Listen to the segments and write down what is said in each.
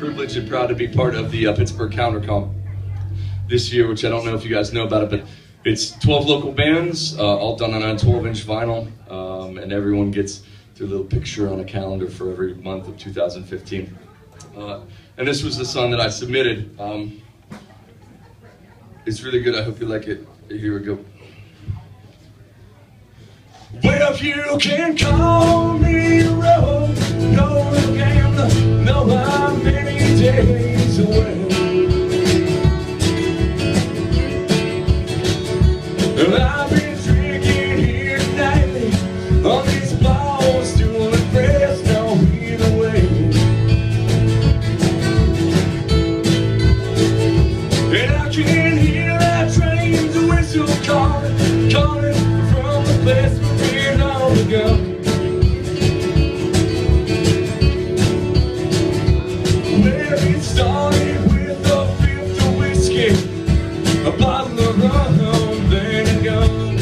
privileged and proud to be part of the Pittsburgh Counter Comp this year, which I don't know if you guys know about it, but it's 12 local bands, all done on a 12-inch vinyl, and everyone gets their little picture on a calendar for every month of 2015. And this was the song that I submitted. It's really good. I hope you like it. Here we go. Well, you can call me a road, no gambler, no, I'm many days away. I've been drinking here nightly on these balls, doing press, no either way. And I can hear that train's whistle calling from the place where we're long ago. Well, it started with a fifth of whiskey, a bottle of rum, then it gone.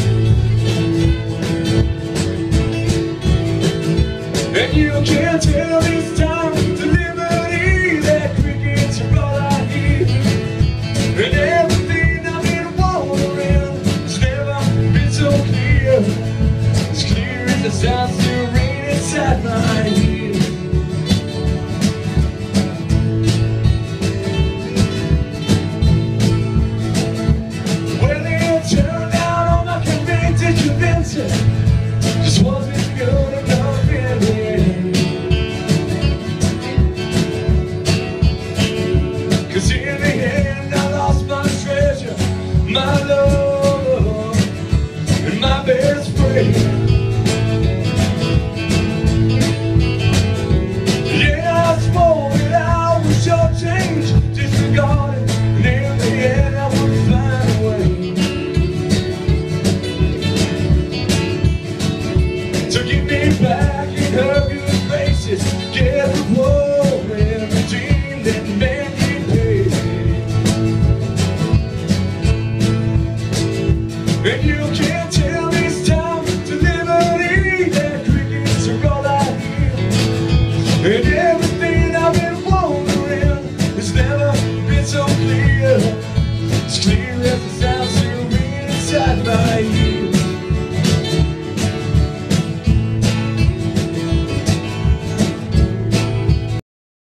And you can't tell this time to liberty that crickets are all I hear. And everything I've been wondering has never been so clear. As clear as the sound still ringing inside my ear. Well, it turned out all my convincing just wasn't good enough in the end. 'Cause in the end I lost my treasure, my love, and my best friend. Yeah, I swore that I would shortchange, disregard it, and in the end I would find a way to get me back in her good graces, get the war and redeem that man he paid. And you can't tell this time to liberty that crickets are all I hear. And everything I've been wondering has never been so clear. As clear as the sound still ringing inside my ear.